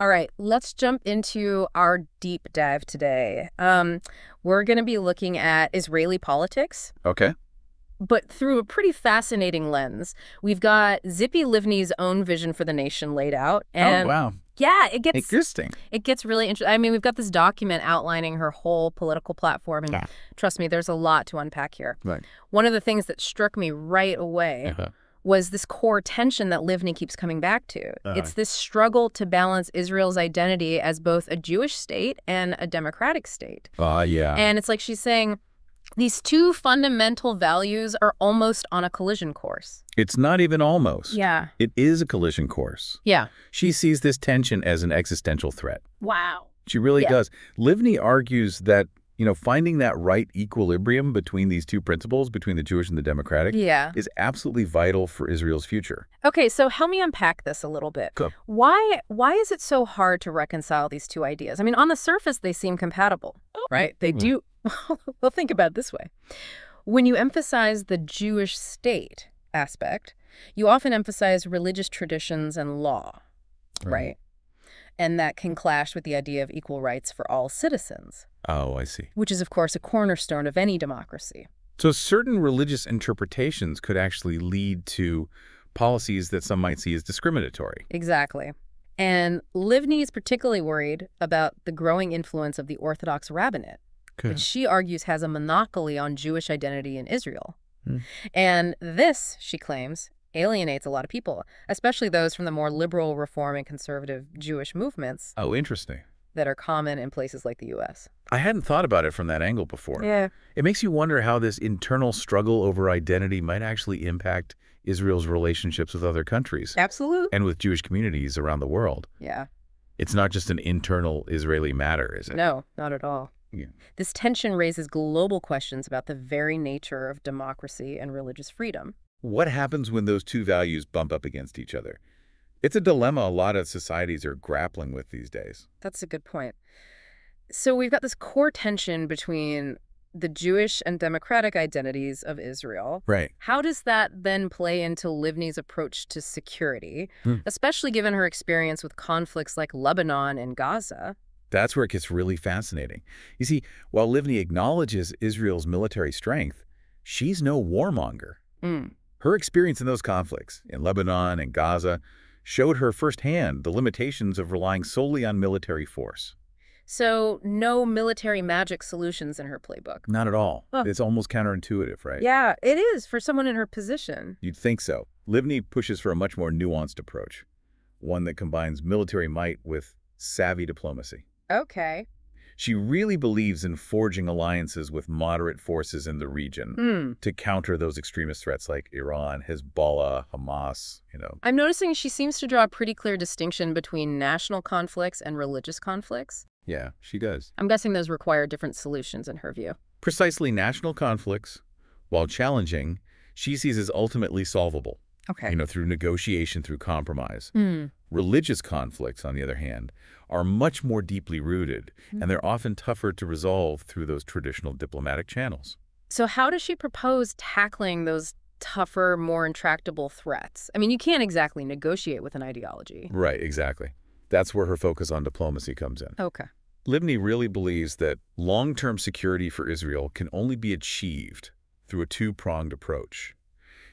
All right, let's jump into our deep dive today. We're going to be looking at Israeli politics, Okay. but through a pretty fascinating lens. We've got Tzipi Livni's own vision for the nation laid out, Oh, and wow. yeah, Interesting. it gets really interesting. I mean, we've got this document outlining her whole political platform, and Yeah. trust me, there's a lot to unpack here. Right. One of the things that struck me right away was this core tension that Livni keeps coming back to. It's this struggle to balance Israel's identity as both a Jewish state and a democratic state. Yeah. And it's like she's saying these two fundamental values are almost on a collision course. It's not even almost. Yeah. It is a collision course. Yeah. She sees this tension as an existential threat. Wow. She really Yeah. does. Livni argues that, finding that right equilibrium between these two principles, between the Jewish and the democratic, Yeah. is absolutely vital for Israel's future. Okay, so help me unpack this a little bit. Go. Why is it so hard to reconcile these two ideas? I mean, on the surface, they seem compatible, right? They do. Well, think about it this way. When you emphasize the Jewish state aspect, you often emphasize religious traditions and law, right? And that can clash with the idea of equal rights for all citizens. Oh, I see. Which is, of course, a cornerstone of any democracy. So certain religious interpretations could actually lead to policies that some might see as discriminatory. Exactly. And Livni is particularly worried about the growing influence of the Orthodox rabbinate, which she argues has a monopoly on Jewish identity in Israel. And this, she claims, alienates a lot of people, especially those from the more liberal, reform, and conservative Jewish movements. Oh, interesting. That are common in places like the U.S. I hadn't thought about it from that angle before. Yeah. It makes you wonder how this internal struggle over identity might actually impact Israel's relationships with other countries. Absolutely. And with Jewish communities around the world. Yeah. It's not just an internal Israeli matter, is it? No, not at all. Yeah. This tension raises global questions about the very nature of democracy and religious freedom. What happens when those two values bump up against each other? It's a dilemma a lot of societies are grappling with these days. That's a good point. So we've got this core tension between the Jewish and democratic identities of Israel. Right. How does that then play into Livni's approach to security, especially given her experience with conflicts like Lebanon and Gaza? That's where it gets really fascinating. You see, while Livni acknowledges Israel's military strength, she's no warmonger. Her experience in those conflicts, in Lebanon and Gaza, showed her firsthand the limitations of relying solely on military force. So no military magic solutions in her playbook? Not at all. It's almost counterintuitive, right? Yeah, it is for someone in her position. You'd think so. Livni pushes for a much more nuanced approach, one that combines military might with savvy diplomacy. Okay. She really believes in forging alliances with moderate forces in the region to counter those extremist threats like Iran, Hezbollah, Hamas, I'm noticing she seems to draw a pretty clear distinction between national conflicts and religious conflicts. Yeah, she does. I'm guessing those require different solutions in her view. Precisely, national conflicts, while challenging, she sees as ultimately solvable. Okay. Through negotiation, through compromise. Religious conflicts, on the other hand, are much more deeply rooted, and they're often tougher to resolve through those traditional diplomatic channels. So how does she propose tackling those tougher, more intractable threats? I mean, you can't exactly negotiate with an ideology. Right, exactly. That's where her focus on diplomacy comes in. Okay. Livni really believes that long-term security for Israel can only be achieved through a two-pronged approach.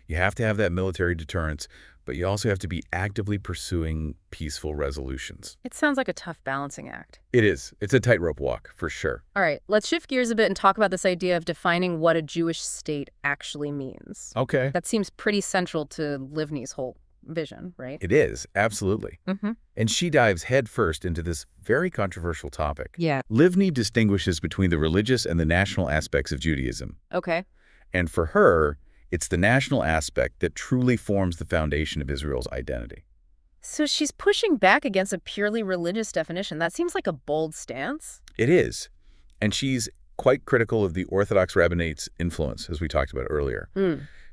You have to have that military deterrence, but you also have to be actively pursuing peaceful resolutions. It sounds like a tough balancing act. It is. It's a tightrope walk, for sure. All right, let's shift gears a bit and talk about this idea of defining what a Jewish state actually means. Okay. That seems pretty central to Livni's whole vision, right? It is, absolutely. And she dives headfirst into this very controversial topic. Yeah. Livni distinguishes between the religious and the national aspects of Judaism. Okay. And for her, it's the national aspect that truly forms the foundation of Israel's identity. So she's pushing back against a purely religious definition. That seems like a bold stance. It is. And she's quite critical of the Orthodox rabbinate's influence, as we talked about earlier.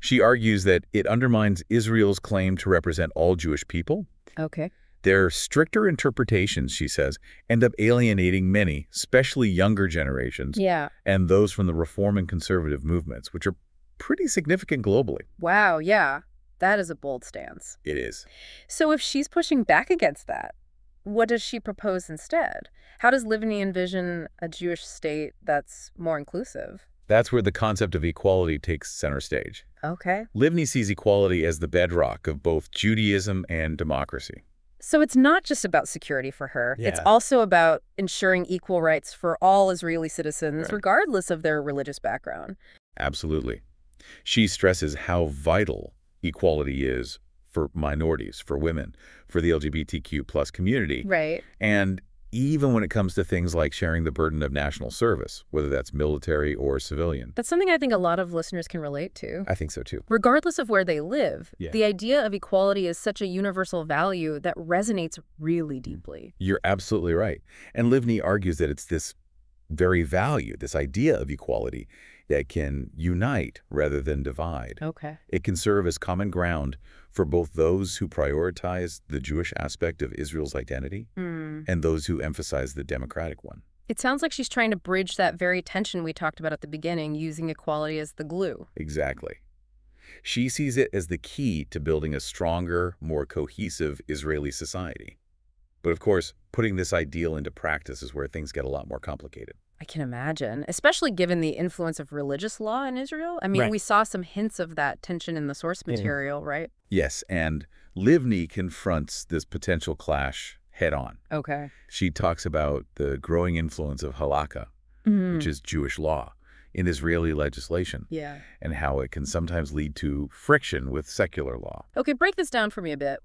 She argues that it undermines Israel's claim to represent all Jewish people. Okay. Their stricter interpretations, she says, end up alienating many, especially younger generations, and those from the reform and conservative movements, which are pretty significant globally. Wow, yeah. That is a bold stance. It is. So if she's pushing back against that, what does she propose instead? How does Livni envision a Jewish state that's more inclusive? That's where the concept of equality takes center stage. Okay. Livni sees equality as the bedrock of both Judaism and democracy. So it's not just about security for her. Yeah. It's also about ensuring equal rights for all Israeli citizens, Right. regardless of their religious background. Absolutely. She stresses how vital equality is for minorities, for women, for the LGBTQ+ community. Right. And even when it comes to things like sharing the burden of national service, whether that's military or civilian. That's something I think a lot of listeners can relate to. I think so too. Regardless of where they live, Yeah. the idea of equality is such a universal value that resonates really deeply. You're absolutely right. And Livni argues that it's this very value, this idea of equality, that can unite rather than divide. Okay. It can serve as common ground for both those who prioritize the Jewish aspect of Israel's identity and those who emphasize the democratic one. It sounds like she's trying to bridge that very tension we talked about at the beginning, using equality as the glue. Exactly. She sees it as the key to building a stronger, more cohesive Israeli society. But of course, putting this ideal into practice is where things get a lot more complicated. I can imagine, especially given the influence of religious law in Israel. I mean, Right. we saw some hints of that tension in the source material, right? Yes, and Livni confronts this potential clash head-on. Okay. She talks about the growing influence of halakha, which is Jewish law, in Israeli legislation, Yeah. and how it can sometimes lead to friction with secular law. Okay, break this down for me a bit.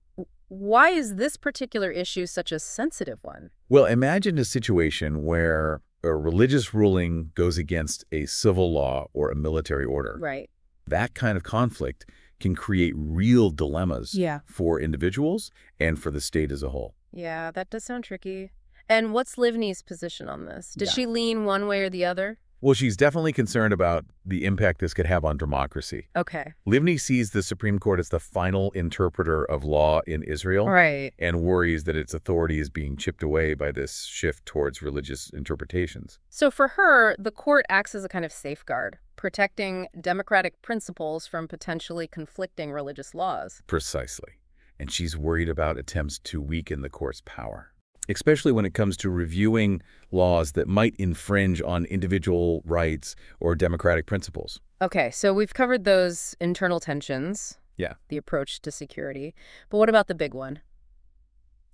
Why is this particular issue such a sensitive one? Well, imagine a situation where a religious ruling goes against a civil law or a military order. Right. That kind of conflict can create real dilemmas Yeah. for individuals and for the state as a whole. Yeah, that does sound tricky. And what's Livni's position on this? Does Yeah. she lean one way or the other? Well, she's definitely concerned about the impact this could have on democracy. Okay. Livni sees the Supreme Court as the final interpreter of law in Israel Right. and worries that its authority is being chipped away by this shift towards religious interpretations. So for her, the court acts as a kind of safeguard, protecting democratic principles from potentially conflicting religious laws. Precisely. And she's worried about attempts to weaken the court's power, especially when it comes to reviewing laws that might infringe on individual rights or democratic principles. Okay, so we've covered those internal tensions. Yeah. The approach to security. But what about the big one?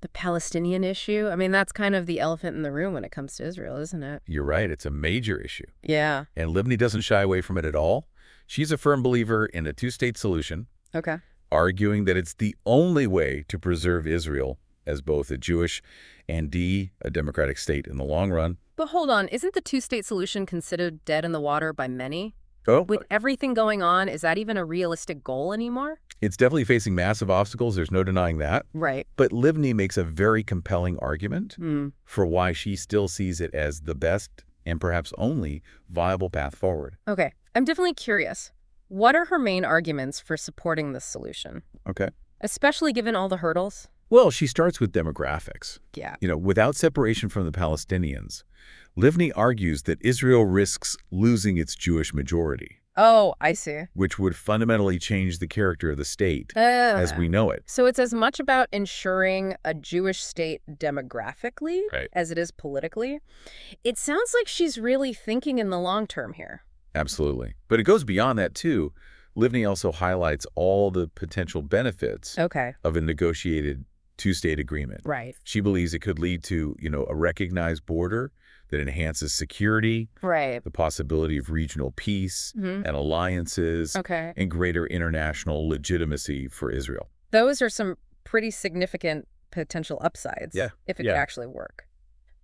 The Palestinian issue? I mean, that's kind of the elephant in the room when it comes to Israel, isn't it? You're right. It's a major issue. Yeah. And Livni doesn't shy away from it at all. She's a firm believer in a two-state solution, Okay. arguing that it's the only way to preserve Israel as both a Jewish and a democratic state in the long run. But hold on, isn't the two-state solution considered dead in the water by many? Oh, With everything going on, is that even a realistic goal anymore? it's definitely facing massive obstacles. There's no denying that. Right. But Livni makes a very compelling argument Hmm. for why she still sees it as the best and perhaps only viable path forward. Okay. I'm definitely curious. What are her main arguments for supporting this solution? Okay. Especially given all the hurdles? Well, she starts with demographics. Yeah. Without separation from the Palestinians, Livni argues that Israel risks losing its Jewish majority, Oh, I see. which would fundamentally change the character of the state as we know it. So it's as much about ensuring a Jewish state demographically Right. as it is politically. It sounds like she's really thinking in the long term here. Absolutely. But it goes beyond that, too. Livni also highlights all the potential benefits Okay. of a negotiated two-state agreement. Right. She believes it could lead to, a recognized border that enhances security, Right. the possibility of regional peace Mhm. and alliances, Okay. and greater international legitimacy for Israel. Those are some pretty significant potential upsides Yeah. if it Yeah. could actually work.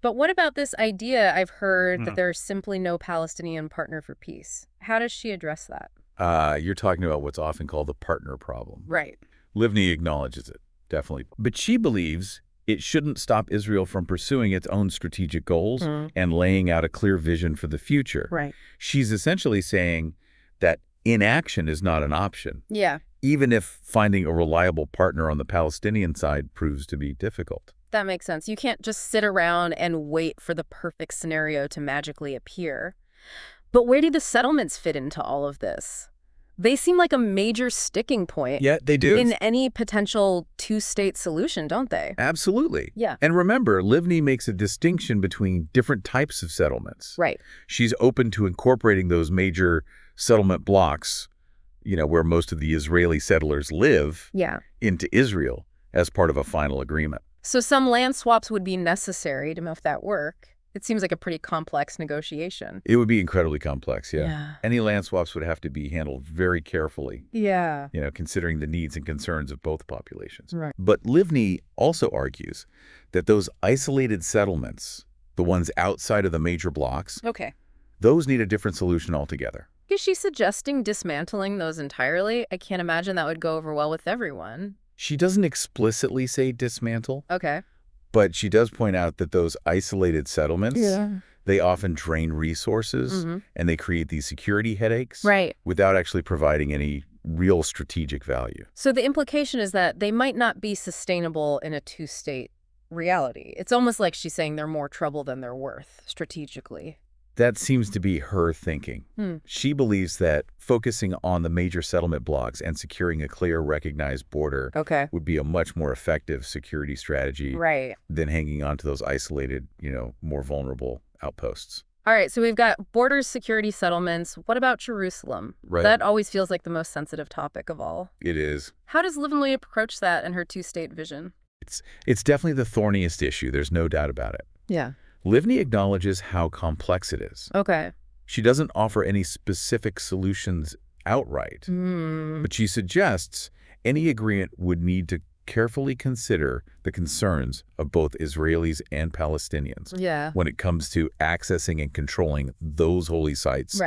But what about this idea I've heard Mhm. that there's simply no Palestinian partner for peace? How does she address that? You're talking about what's often called the partner problem. Right. Livni acknowledges it, definitely. But she believes it shouldn't stop Israel from pursuing its own strategic goals and laying out a clear vision for the future. Right. She's essentially saying that inaction is not an option, Yeah. even if finding a reliable partner on the Palestinian side proves to be difficult. That makes sense. You can't just sit around and wait for the perfect scenario to magically appear. But where do the settlements fit into all of this? They seem like a major sticking point Yeah, they do. in any potential two-state solution, don't they? Absolutely. Yeah. And remember, Livni makes a distinction between different types of settlements. Right. She's open to incorporating those major settlement blocks, where most of the Israeli settlers live, into Israel as part of a final agreement. So some land swaps would be necessary to make that work. It seems like a pretty complex negotiation. It would be incredibly complex, yeah. Yeah. Any land swaps would have to be handled very carefully, Yeah. considering the needs and concerns of both populations. Right. But Livni also argues that those isolated settlements, the ones outside of the major blocks, those need a different solution altogether. Is she suggesting dismantling those entirely? I can't imagine that would go over well with everyone. She doesn't explicitly say dismantle. Okay. But she does point out that those isolated settlements, they often drain resources and they create these security headaches without actually providing any real strategic value. So the implication is that they might not be sustainable in a two-state reality. It's almost like she's saying they're more trouble than they're worth strategically. That seems to be her thinking. She believes that focusing on the major settlement blocks and securing a clear, recognized border would be a much more effective security strategy than hanging on to those isolated, more vulnerable outposts. All right, so we've got borders, security, settlements. What about Jerusalem? Right. That always feels like the most sensitive topic of all. It is. How does Livni approach that in her two-state vision? It's definitely the thorniest issue. There's no doubt about it. Yeah. Livni acknowledges how complex it is. Okay. She doesn't offer any specific solutions outright, but she suggests any agreement would need to carefully consider the concerns of both Israelis and Palestinians when it comes to accessing and controlling those holy sites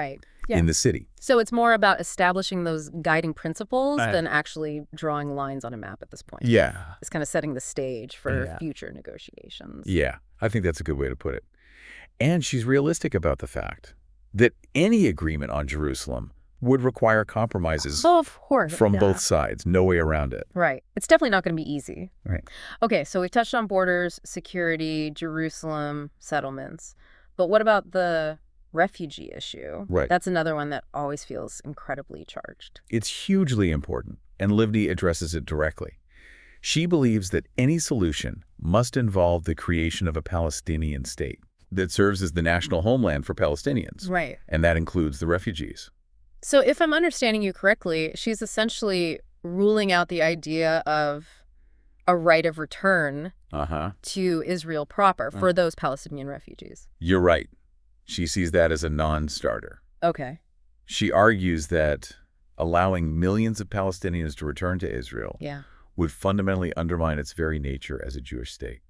in the city. So it's more about establishing those guiding principles than actually drawing lines on a map at this point. Yeah. It's kind of setting the stage for future negotiations. Yeah, I think that's a good way to put it. And she's realistic about the fact that any agreement on Jerusalem would require compromises from both sides. No way around it. Right. It's definitely not going to be easy. Right. Okay, so we've touched on borders, security, Jerusalem, settlements. But what about the refugee issue? Right. That's another one that always feels incredibly charged. It's hugely important, and Livni addresses it directly. She believes that any solution must involve the creation of a Palestinian state that serves as the national homeland for Palestinians. Right. And that includes the refugees. So if I'm understanding you correctly, she's essentially ruling out the idea of a right of return to Israel proper for those Palestinian refugees. You're right. She sees that as a non-starter. Okay. She argues that allowing millions of Palestinians to return to Israel would fundamentally undermine its very nature as a Jewish state.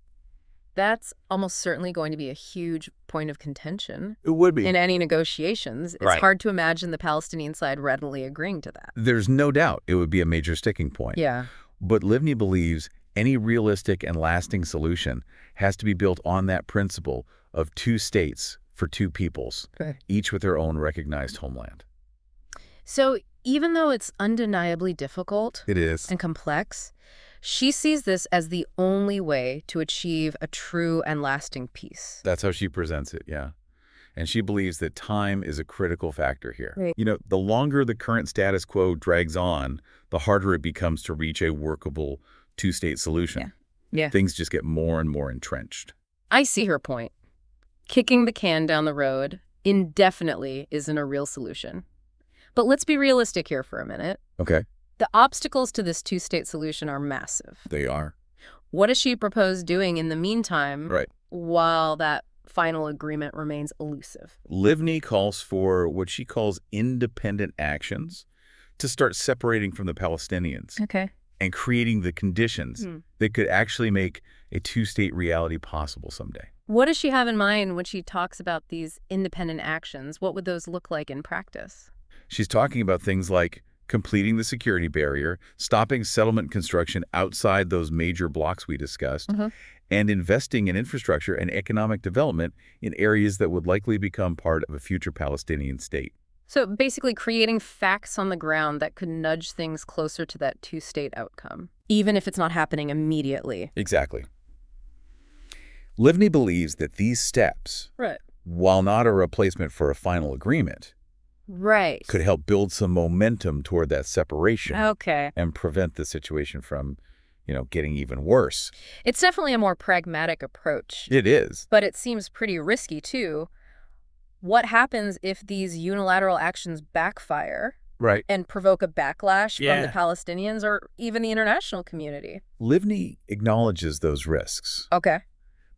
That's almost certainly going to be a huge point of contention. It would be. In any negotiations. It's hard to imagine the Palestinian side readily agreeing to that. There's no doubt it would be a major sticking point. Yeah. But Livni believes any realistic and lasting solution has to be built on that principle of two states for two peoples, each with their own recognized homeland. So even though it's undeniably difficult and complex, she sees this as the only way to achieve a true and lasting peace. That's how she presents it, yeah. And she believes that time is a critical factor here. Right. The longer the current status quo drags on, the harder it becomes to reach a workable two-state solution. Yeah. Things just get more and more entrenched. I see her point. Kicking the can down the road indefinitely isn't a real solution. But let's be realistic here for a minute. Okay. The obstacles to this two-state solution are massive. They are. What does she propose doing in the meantime while that final agreement remains elusive? Livni calls for what she calls independent actions to start separating from the Palestinians and creating the conditions that could actually make a two-state reality possible someday. What does she have in mind when she talks about these independent actions? What would those look like in practice? She's talking about things like completing the security barrier, stopping settlement construction outside those major blocks we discussed, and investing in infrastructure and economic development in areas that would likely become part of a future Palestinian state. So basically creating facts on the ground that could nudge things closer to that two-state outcome, even if it's not happening immediately. Exactly. Livni believes that these steps, while not a replacement for a final agreement, Right. could help build some momentum toward that separation Okay. and prevent the situation from, getting even worse. It's definitely a more pragmatic approach, It is. but it seems pretty risky, too. What happens if these unilateral actions backfire Right. and provoke a backlash from the Yeah. Palestinians or even the international community? Livni acknowledges those risks, Okay.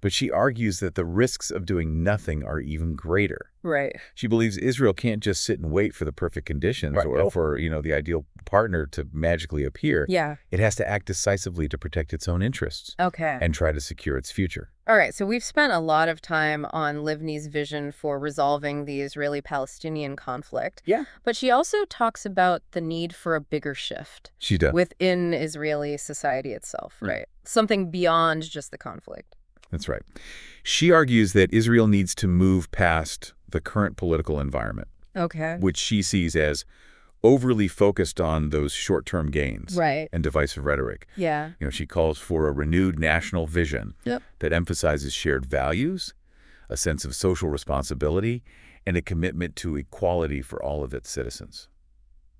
but she argues that the risks of doing nothing are even greater. Right. She believes Israel can't just sit and wait for the perfect conditions or for, the ideal partner to magically appear. Yeah. It has to act decisively to protect its own interests Okay. and try to secure its future. All right, so we've spent a lot of time on Livni's vision for resolving the Israeli-Palestinian conflict. Yeah. But she also talks about the need for a bigger shift She does. within Israeli society itself, Yeah. right? Something beyond just the conflict. That's right. She argues that Israel needs to move past the current political environment, Okay. which she sees as overly focused on those short-term gains Right. and divisive rhetoric. Yeah. She calls for a renewed national vision Yep. that emphasizes shared values, a sense of social responsibility, and a commitment to equality for all of its citizens.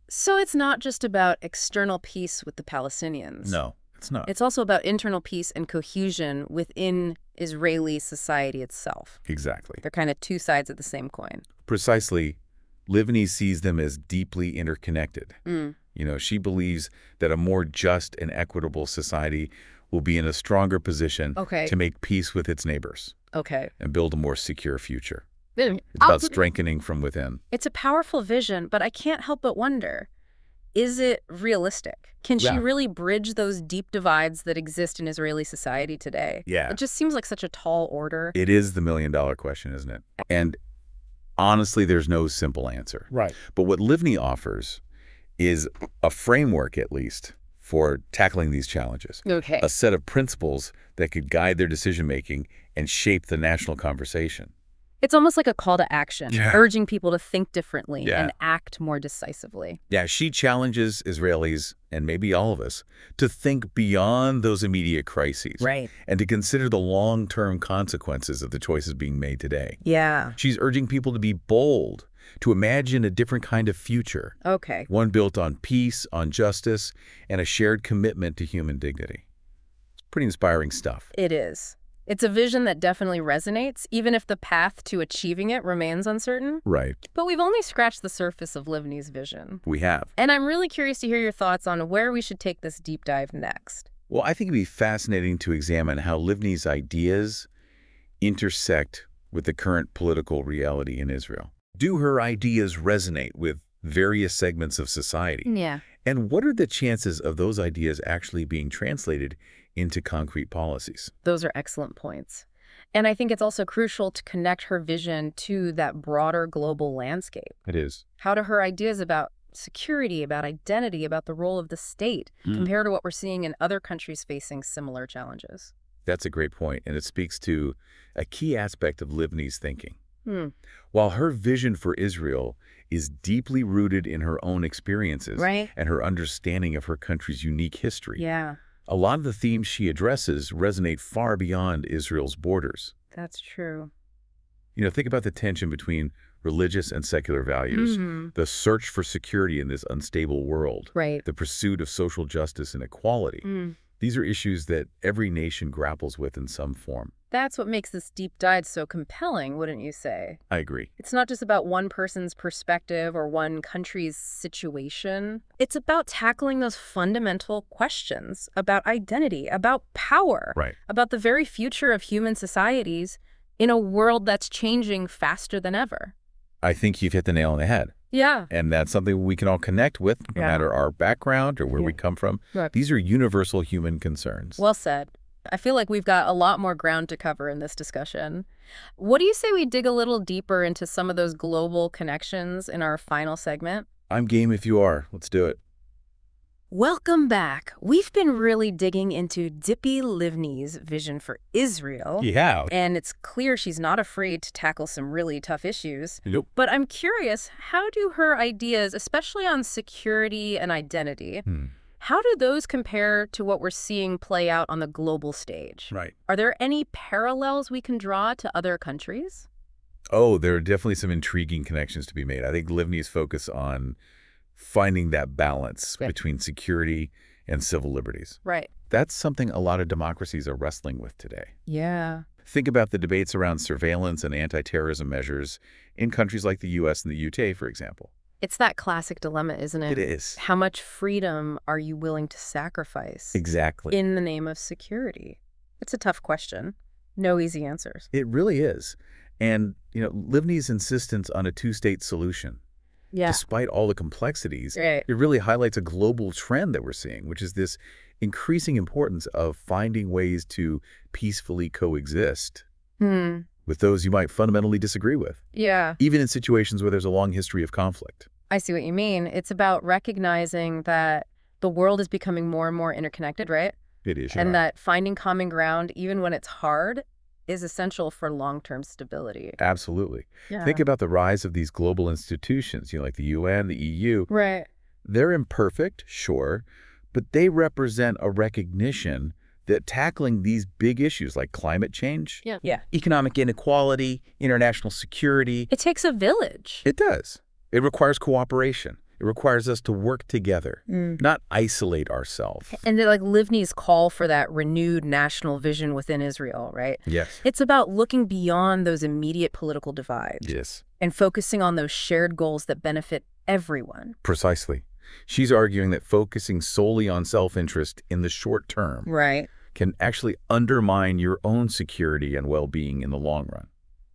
So it's not just about external peace with the Palestinians. No, it's not. It's also about internal peace and cohesion within Israeli society itself. Exactly. They're kind of two sides of the same coin. Precisely, Livni sees them as deeply interconnected. She believes that a more just and equitable society will be in a stronger position to make peace with its neighbors Okay. and build a more secure future. It's about strengthening from within. It's a powerful vision, but I can't help but wonder, is it realistic? Can she really bridge those deep divides that exist in Israeli society today? Yeah. It just seems like such a tall order. It is the million-dollar question, isn't it? And honestly, there's no simple answer. Right. But what Livni offers is a framework, at least, for tackling these challenges. Okay. A set of principles that could guide their decision-making and shape the national conversation. It's almost like a call to action, urging people to think differently and act more decisively. Yeah, she challenges Israelis, and maybe all of us, to think beyond those immediate crises. Right. And to consider the long-term consequences of the choices being made today. Yeah. She's urging people to be bold, to imagine a different kind of future. Okay. One built on peace, on justice, and a shared commitment to human dignity. It's pretty inspiring stuff. It is. It's a vision that definitely resonates, even if the path to achieving it remains uncertain. Right. But we've only scratched the surface of Livni's vision. We have. And I'm really curious to hear your thoughts on where we should take this deep dive next. Well, I think it'd be fascinating to examine how Livni's ideas intersect with the current political reality in Israel. Do her ideas resonate with various segments of society? Yeah. And what are the chances of those ideas actually being translated into concrete policies? Those are excellent points. And I think it's also crucial to connect her vision to that broader global landscape. It is. How do her ideas about security, about identity, about the role of the state compare to what we're seeing in other countries facing similar challenges? That's a great point, and it speaks to a key aspect of Livni's thinking. While her vision for Israel is deeply rooted in her own experiences and her understanding of her country's unique history, a lot of the themes she addresses resonate far beyond Israel's borders. That's true. Think about the tension between religious and secular values, the search for security in this unstable world, the pursuit of social justice and equality. These are issues that every nation grapples with in some form. That's what makes this deep dive so compelling, wouldn't you say? I agree. It's not just about one person's perspective or one country's situation. It's about tackling those fundamental questions about identity, about power, about the very future of human societies in a world that's changing faster than ever. I think you've hit the nail on the head. Yeah. And that's something we can all connect with, no matter our background or where we come from. These are universal human concerns. Well said. I feel like we've got a lot more ground to cover in this discussion. What do you say we dig a little deeper into some of those global connections in our final segment? I'm game if you are. Let's do it. Welcome back. We've been really digging into Tzipi Livni's vision for Israel. Yeah. And it's clear she's not afraid to tackle some really tough issues. Nope. But I'm curious, how do her ideas, especially on security and identity, how do those compare to what we're seeing play out on the global stage? Right. Are there any parallels we can draw to other countries? Oh, there are definitely some intriguing connections to be made. I think Livni's focus on finding that balance between security and civil liberties. Right. That's something a lot of democracies are wrestling with today. Yeah. Think about the debates around surveillance and anti-terrorism measures in countries like the U.S. and the UK, for example. It's that classic dilemma, isn't it? It is. How much freedom are you willing to sacrifice Exactly. in the name of security? It's a tough question. No easy answers. It really is. And, Livni's insistence on a two-state solution, despite all the complexities, it really highlights a global trend that we're seeing, which is this increasing importance of finding ways to peacefully coexist with those you might fundamentally disagree with. Yeah. Even in situations where there's a long history of conflict. I see what you mean. It's about recognizing that the world is becoming more and more interconnected, right? It is. And that finding common ground, even when it's hard, is essential for long-term stability. Absolutely. Yeah. Think about the rise of these global institutions, like the UN, the EU. Right. They're imperfect, sure, but they represent a recognition that tackling these big issues like climate change, economic inequality, international security. It takes a village. It does. It requires cooperation. It requires us to work together, not isolate ourselves. And like Livni's call for that renewed national vision within Israel, right? Yes. It's about looking beyond those immediate political divides. Yes. And focusing on those shared goals that benefit everyone. Precisely. She's arguing that focusing solely on self-interest in the short term can actually undermine your own security and well-being in the long run.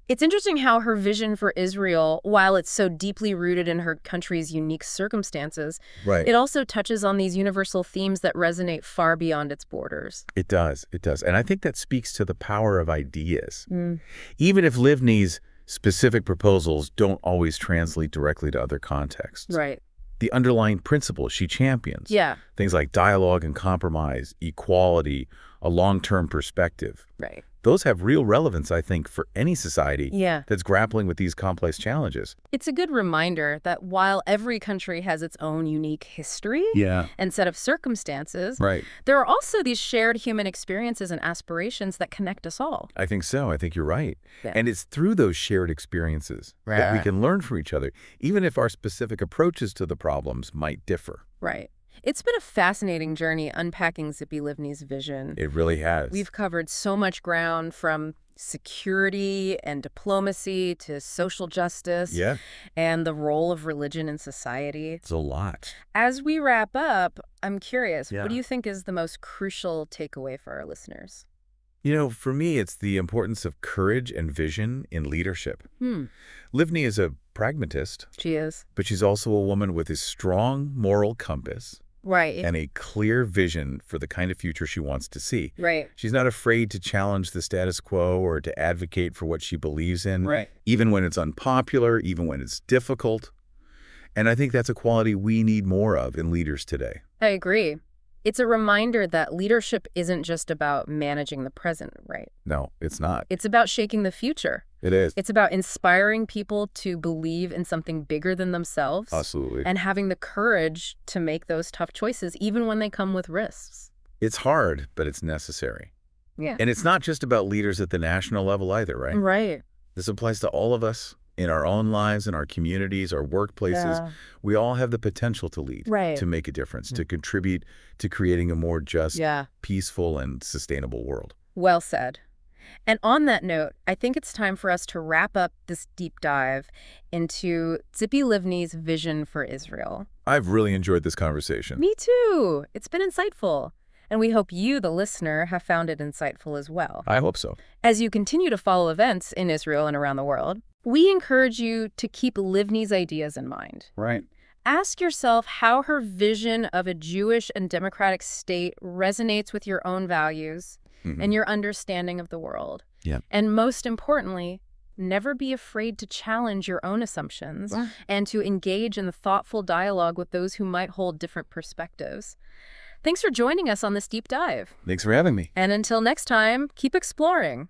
It's interesting how her vision for Israel, while it's so deeply rooted in her country's unique circumstances, it also touches on these universal themes that resonate far beyond its borders. It does. It does. And I think that speaks to the power of ideas. Even if Livni's specific proposals don't always translate directly to other contexts. Right. The underlying principles she champions, things like dialogue and compromise, equality, a long-term perspective. Right. Those have real relevance, I think, for any society that's grappling with these complex challenges. It's a good reminder that while every country has its own unique history and set of circumstances, there are also these shared human experiences and aspirations that connect us all. I think so. I think you're right. And it's through those shared experiences that we can learn from each other, even if our specific approaches to the problems might differ. Right. It's been a fascinating journey unpacking Tzipi Livni's vision. It really has. We've covered so much ground, from security and diplomacy to social justice and the role of religion in society. It's a lot. As we wrap up, I'm curious, what do you think is the most crucial takeaway for our listeners? For me, it's the importance of courage and vision in leadership. Livni is a pragmatist. She is. But she's also a woman with a strong moral compass. And a clear vision for the kind of future she wants to see. She's not afraid to challenge the status quo or to advocate for what she believes in, even when it's unpopular, even when it's difficult. And I think that's a quality we need more of in leaders today. I agree. It's a reminder that leadership isn't just about managing the present, right? No, it's not. It's about shaping the future. It is. It's about inspiring people to believe in something bigger than themselves. Absolutely. And having the courage to make those tough choices, even when they come with risks. It's hard, but it's necessary. And it's not just about leaders at the national level either, right? Right. This applies to all of us. In our own lives, in our communities, our workplaces, we all have the potential to lead, to make a difference, to contribute to creating a more just, peaceful, and sustainable world. Well said. And on that note, I think it's time for us to wrap up this deep dive into Tzipi Livni's vision for Israel. I've really enjoyed this conversation. Me too. It's been insightful. And we hope you, the listener, have found it insightful as well. I hope so. As you continue to follow events in Israel and around the world, we encourage you to keep Livni's ideas in mind. Ask yourself how her vision of a Jewish and democratic state resonates with your own values and your understanding of the world. And most importantly, never be afraid to challenge your own assumptions and to engage in the thoughtful dialogue with those who might hold different perspectives. Thanks for joining us on this deep dive. Thanks for having me. And until next time, keep exploring.